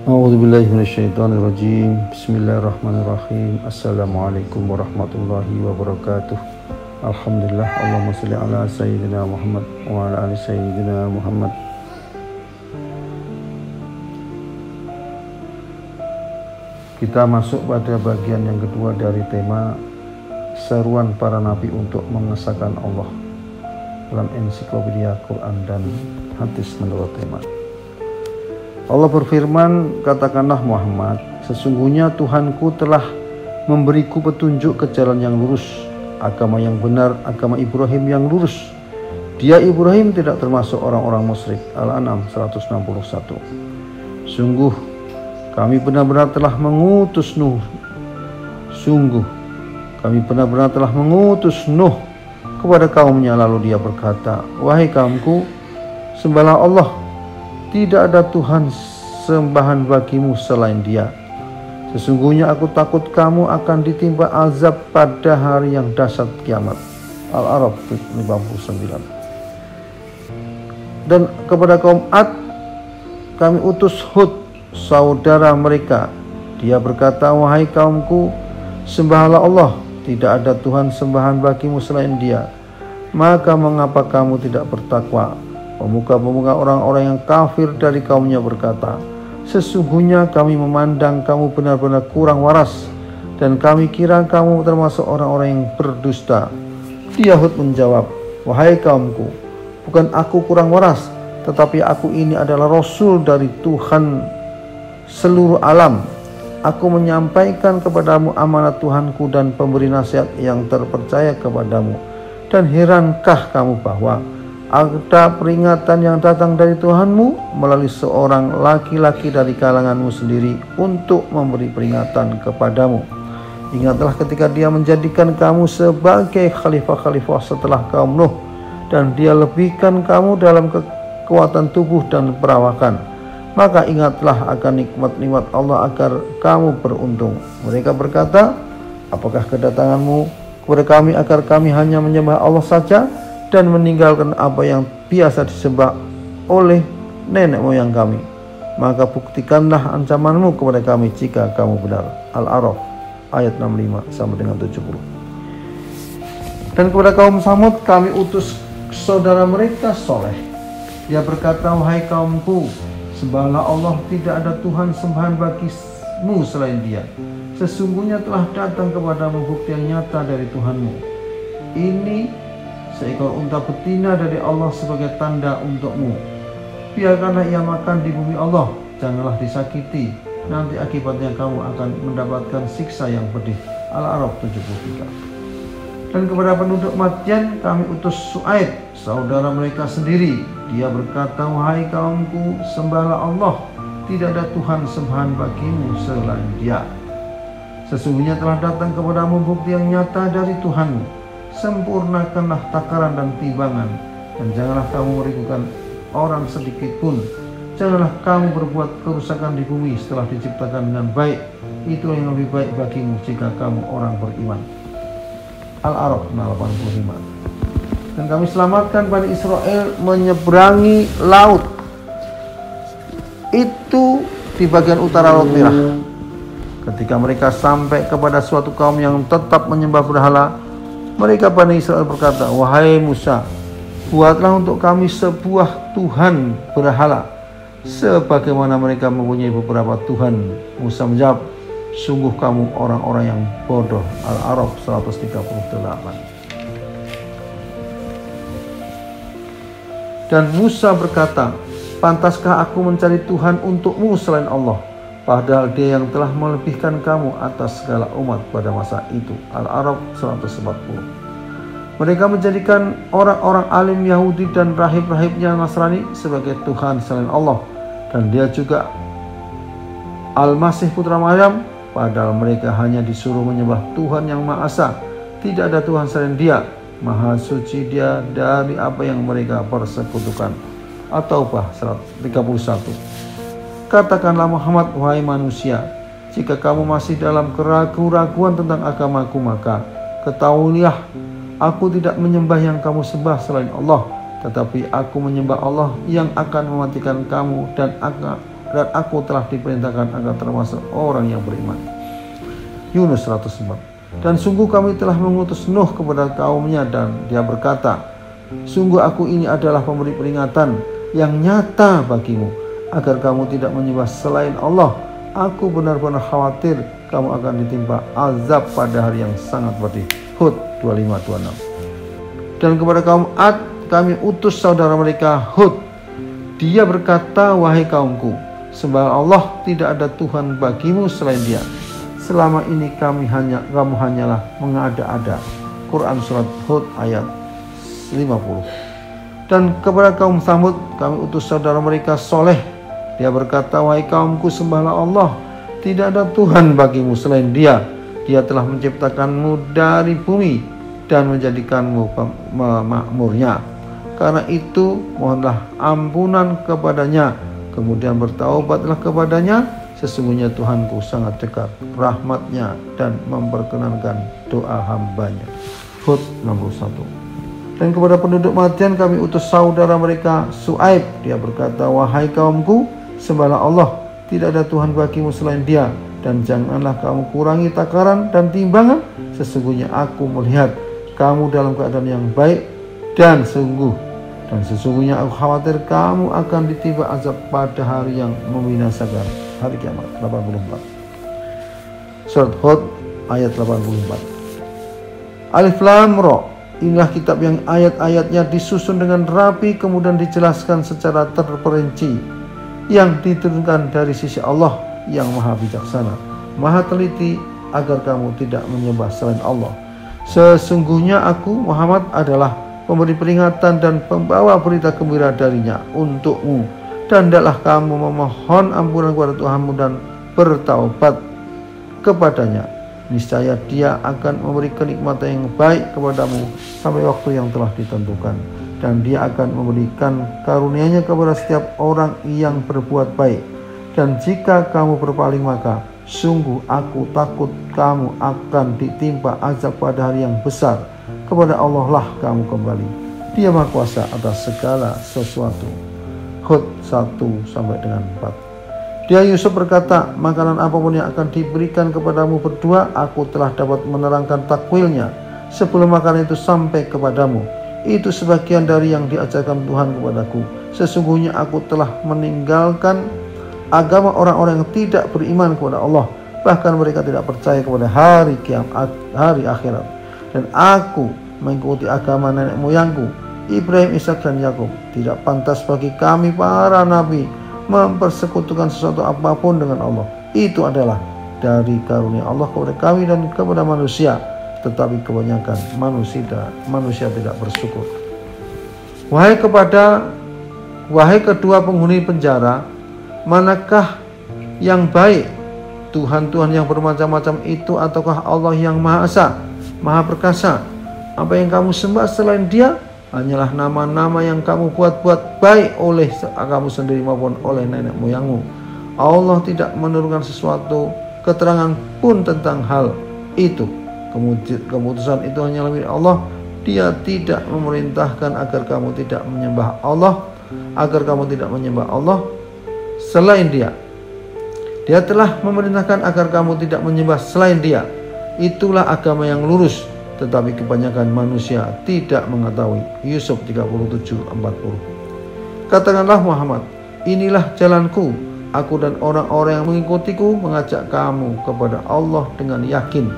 A'udzubillahi minasyaitonirrajim. Bismillahirrahmanirrahim. Assalamualaikum warahmatullahi wabarakatuh. Alhamdulillah. Allahumma shalli ala sayyidina Muhammad wa ala ali sayyidina Muhammad. Kita masuk pada bagian yang kedua dari tema seruan para nabi untuk mengesahkan Allah dalam ensiklopedia Quran dan hadis menurut tema. Allah berfirman, katakanlah Muhammad, sesungguhnya Tuhanku telah memberiku petunjuk ke jalan yang lurus, agama yang benar, agama Ibrahim yang lurus. Dia Ibrahim tidak termasuk orang-orang musyrik. Al-An'am 161. Sungguh kami benar-benar telah mengutus Nuh. Sungguh kami benar-benar telah mengutus Nuh kepada kaumnya, lalu dia berkata, wahai kaumku, sembahlah Allah. Tidak ada Tuhan sembahan bagimu selain Dia. Sesungguhnya aku takut kamu akan ditimpa azab pada hari yang dahsyat kiamat. Al-A'raf 59. Dan kepada kaum Ad kami utus Hud, saudara mereka. Dia berkata, wahai kaumku, sembahlah Allah. Tidak ada Tuhan sembahan bagimu selain Dia. Maka mengapa kamu tidak bertakwa? Pemuka-pemuka orang-orang yang kafir dari kaumnya berkata, sesungguhnya kami memandang kamu benar-benar kurang waras, dan kami kira kamu termasuk orang-orang yang berdusta. Dia Hud menjawab, wahai kaumku, bukan aku kurang waras, tetapi aku ini adalah Rasul dari Tuhan seluruh alam. Aku menyampaikan kepadamu amanat Tuhanku dan pemberi nasihat yang terpercaya kepadamu. Dan herankah kamu bahwa ada peringatan yang datang dari Tuhanmu melalui seorang laki-laki dari kalanganmu sendiri untuk memberi peringatan kepadamu. Ingatlah ketika Dia menjadikan kamu sebagai khalifah-khalifah setelah kaum Nuh, dan Dia lebihkan kamu dalam kekuatan tubuh dan perawakan. Maka ingatlah akan nikmat-nikmat Allah agar kamu beruntung. Mereka berkata, apakah kedatanganmu kepada kami agar kami hanya menyembah Allah saja dan meninggalkan apa yang biasa disembah oleh nenek moyang kami? Maka buktikanlah ancamanmu kepada kami jika kamu benar. Al-A'raf ayat 65 sampai dengan 70. Dan kepada kaum Samud kami utus saudara mereka Soleh. Dia berkata, wahai kaumku, sembahlah Allah, tidak ada Tuhan sembahan bagimu selain Dia. Sesungguhnya telah datang kepadamu bukti yang nyata dari Tuhanmu. Ini seekor unta betina dari Allah sebagai tanda untukmu. Biarkanlah ia makan di bumi Allah, janganlah disakiti, nanti akibatnya kamu akan mendapatkan siksa yang pedih. Al-A'raf 73. Dan kepada penduduk Madyan kami utus Su'aib, saudara mereka sendiri. Dia berkata, wahai kaumku, sembahlah Allah, tidak ada Tuhan sembahan bagimu selain Dia. Sesungguhnya telah datang kepadamu bukti yang nyata dari Tuhanmu. Sempurnakanlah takaran dan timbangan, dan janganlah kamu merigukan orang sedikit pun. Janganlah kamu berbuat kerusakan di bumi setelah diciptakan dengan baik. Itu yang lebih baik bagimu jika kamu orang beriman. Al-A'raf 85. Dan kami selamatkan Bani Israel menyeberangi laut itu di bagian utara Laut Merah. Ketika mereka sampai kepada suatu kaum yang tetap menyembah berhala, mereka Bani Israel berkata, wahai Musa, buatlah untuk kami sebuah Tuhan berhala, sebagaimana mereka mempunyai beberapa Tuhan. Musa menjawab, sungguh kamu orang-orang yang bodoh. Al-A'raf 138. Dan Musa berkata, pantaskah aku mencari Tuhan untukmu selain Allah, padahal Dia yang telah melebihkan kamu atas segala umat pada masa itu. Al-A'raf 140. Mereka menjadikan orang-orang alim Yahudi dan rahib-rahibnya Nasrani sebagai Tuhan selain Allah, dan Dia juga Al-Masih putra Maryam, padahal mereka hanya disuruh menyembah Tuhan yang Maha Esa. Tidak ada Tuhan selain Dia. Maha suci Dia dari apa yang mereka persekutukan. At-Taubah 31. Katakanlah Muhammad, wahai manusia, jika kamu masih dalam keraguan-raguan tentang agamaku, maka ketahuilah, aku tidak menyembah yang kamu sembah selain Allah, tetapi aku menyembah Allah yang akan mematikan kamu dan dan aku telah diperintahkan agar termasuk orang yang beriman. Yunus 104. Dan sungguh kami telah mengutus Nuh kepada kaumnya dan dia berkata, sungguh aku ini adalah pemberi peringatan yang nyata bagimu agar kamu tidak menyembah selain Allah. Aku benar-benar khawatir kamu akan ditimpa azab pada hari yang sangat pedih. Hud 25-26. Dan kepada kaum Ad kami utus saudara mereka Hud. Dia berkata, wahai kaumku, sembah Allah, tidak ada Tuhan bagimu selain Dia. Selama ini kamu hanyalah mengada-ada. Quran surat Hud ayat 50. Dan kepada kaum Tsamud kami utus saudara mereka Soleh. Dia berkata, wahai kaumku, sembahlah Allah, tidak ada Tuhan bagimu selain Dia. Dia telah menciptakanmu dari bumi dan menjadikanmu pemakmurnya. Karena itu mohonlah ampunan kepadanya, kemudian bertaubatlah kepadanya. Sesungguhnya Tuhanku sangat dekat rahmatnya dan memperkenankan doa hambanya. Hud 61. Dan kepada penduduk Madian kami utus saudara mereka Su'aib. Dia berkata, wahai kaumku, sembahlah Allah, tidak ada Tuhan bagimu selain Dia, dan janganlah kamu kurangi takaran dan timbangan. Sesungguhnya aku melihat kamu dalam keadaan yang baik, dan sesungguhnya aku khawatir kamu akan ditimpa azab pada hari yang membinasakan, hari kiamat. 84. Surat Hud ayat 84. Alif Lam Ra. Inilah kitab yang ayat-ayatnya disusun dengan rapi, kemudian dijelaskan secara terperinci, yang diturunkan dari sisi Allah yang maha bijaksana, maha teliti, agar kamu tidak menyembah selain Allah. Sesungguhnya aku Muhammad adalah pemberi peringatan dan pembawa berita gembira darinya untukmu, dan hendaklah kamu memohon ampunan kepada Tuhanmu dan bertaubat kepadanya. Niscaya Dia akan memberi kenikmatan yang baik kepadamu sampai waktu yang telah ditentukan, dan Dia akan memberikan karunia-Nya kepada setiap orang yang berbuat baik. Dan jika kamu berpaling, maka sungguh aku takut kamu akan ditimpa azab pada hari yang besar. Kepada Allah lah kamu kembali. Dia Maha Kuasa atas segala sesuatu. Hud 1-4. Dia Yusuf berkata, makanan apapun yang akan diberikan kepadamu berdua, aku telah dapat menerangkan takwilnya sebelum makanan itu sampai kepadamu. Itu sebagian dari yang diajarkan Tuhan kepadaku. Sesungguhnya aku telah meninggalkan agama orang-orang yang tidak beriman kepada Allah, bahkan mereka tidak percaya kepada hari kiamat, hari akhirat. Dan aku mengikuti agama nenek moyangku Ibrahim, Ishak, dan Yakub. Tidak pantas bagi kami para nabi mempersekutukan sesuatu apapun dengan Allah. Itu adalah dari karunia Allah kepada kami dan kepada manusia, tetapi kebanyakan manusia tidak bersyukur. Wahai kedua penghuni penjara, manakah yang baik, Tuhan-Tuhan yang bermacam-macam itu, ataukah Allah yang Maha Esa, Maha Perkasa? Apa yang kamu sembah selain Dia hanyalah nama-nama yang kamu buat-buat, baik oleh kamu sendiri maupun oleh nenek moyangmu. Allah tidak menurunkan sesuatu keterangan pun tentang hal itu. Keputusan itu hanyalah milik Allah. Dia tidak memerintahkan agar kamu tidak menyembah Allah selain Dia. Dia telah memerintahkan agar kamu tidak menyembah selain Dia. Itulah agama yang lurus, tetapi kebanyakan manusia tidak mengetahui. Yusuf 37-40. Katakanlah Muhammad, inilah jalanku, aku dan orang-orang yang mengikutiku mengajak kamu kepada Allah dengan yakin.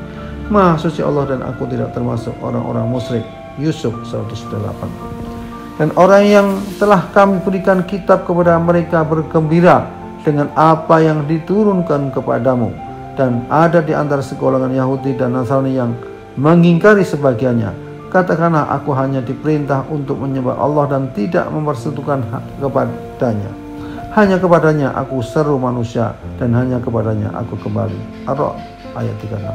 Maha suci Allah dan aku tidak termasuk orang-orang musyrik. Yusuf 108. Dan orang yang telah kami berikan kitab kepada mereka bergembira dengan apa yang diturunkan kepadamu. Dan ada di antara segolongan Yahudi dan Nasrani yang mengingkari sebagiannya. Katakanlah, aku hanya diperintah untuk menyembah Allah dan tidak mempersekutukan kepadanya. Hanya kepadanya aku seru manusia, dan hanya kepadanya aku kembali. Ar-Ra'd ayat 36.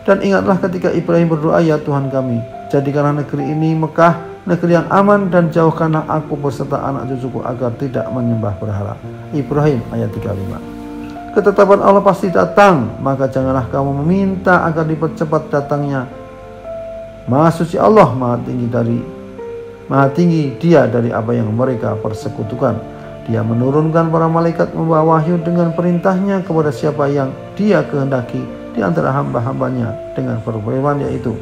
Dan ingatlah ketika Ibrahim berdoa, ya Tuhan kami, jadikanlah negeri ini Mekah negeri yang aman, dan jauhkanlah aku beserta anak cucuku agar tidak menyembah berhala. Ibrahim ayat 35. Ketetapan Allah pasti datang, maka janganlah kamu meminta agar dipercepat datangnya. Maha suci Allah, maha tinggi Dia dari apa yang mereka persekutukan. Dia menurunkan para malaikat membawa wahyu dengan perintahnya kepada siapa yang dia kehendaki di antara hamba-hambanya dengan firman yaitu,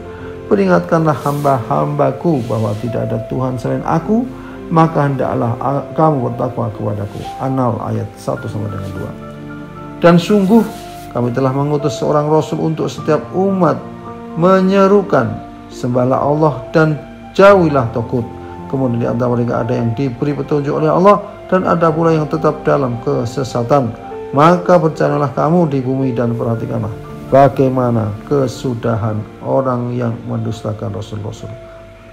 peringatkanlah hamba-hambaku bahwa tidak ada Tuhan selain aku, maka hendaklah kamu bertakwa kepadaku. An-Nahl ayat 1-2. Dan sungguh kami telah mengutus seorang rasul untuk setiap umat menyerukan, sembahlah Allah dan jauhilah tagut. Kemudian di antara mereka ada yang diberi petunjuk oleh Allah dan ada pula yang tetap dalam kesesatan. Maka berjalanlah kamu di bumi dan perhatikanlah bagaimana kesudahan orang yang mendustakan Rasul-Rasul.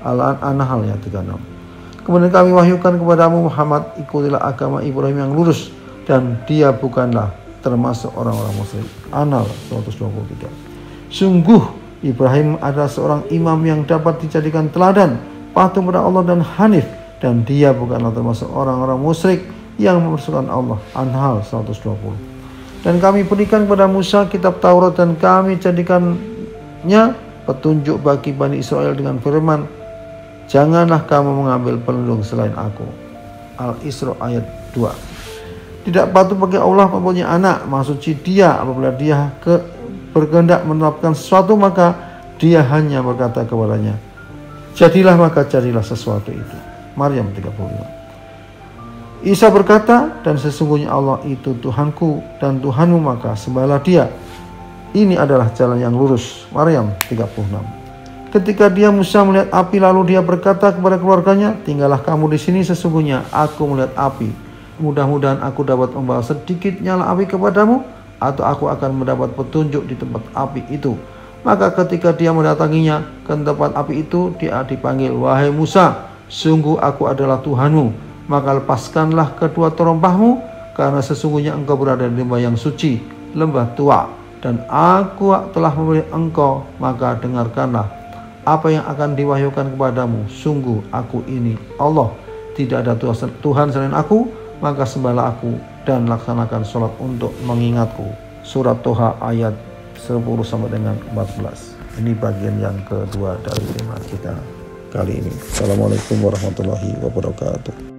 Al-Nahl ayat 36. Kemudian kami wahyukan kepadamu Muhammad, ikutilah agama Ibrahim yang lurus dan dia bukanlah termasuk orang-orang musyrik. An-Nahl 123. Sungguh Ibrahim adalah seorang imam yang dapat dijadikan teladan, patuh pada Allah dan hanif, dan dia bukanlah termasuk orang-orang musyrik yang memusuhkan Allah. An-Nahl 120. Dan kami berikan kepada Musa kitab Taurat dan kami jadikannya petunjuk bagi Bani Israel dengan firman, janganlah kamu mengambil pelindung selain aku. Al-Isra ayat 2. Tidak patut bagi Allah mempunyai anak, maksud dia apabila dia berkehendak menetapkan sesuatu maka dia hanya berkata kepadanya, jadilah, maka jadilah sesuatu itu. Maryam 35. Isa berkata, dan sesungguhnya Allah itu Tuhanku dan Tuhanmu, maka sembahlah dia. Ini adalah jalan yang lurus. Maryam 36. Ketika Musa melihat api, lalu dia berkata kepada keluarganya, tinggallah kamu di sini, sesungguhnya aku melihat api. Mudah-mudahan aku dapat membawa sedikit nyala api kepadamu, atau aku akan mendapat petunjuk di tempat api itu. Maka ketika dia mendatanginya ke tempat api itu, dia dipanggil, wahai Musa, sungguh aku adalah Tuhanmu, maka lepaskanlah kedua terompahmu, karena sesungguhnya engkau berada di lembah yang suci, lembah tua, dan aku telah memilih engkau, maka dengarkanlah apa yang akan diwahyukan kepadamu. Sungguh aku ini Allah, tidak ada Tuhan selain aku, maka sembahlah aku dan laksanakan sholat untuk mengingatku. Surat Toha ayat 10-14. Ini bagian yang kedua dari tema kita kali ini. Assalamualaikum warahmatullahi wabarakatuh.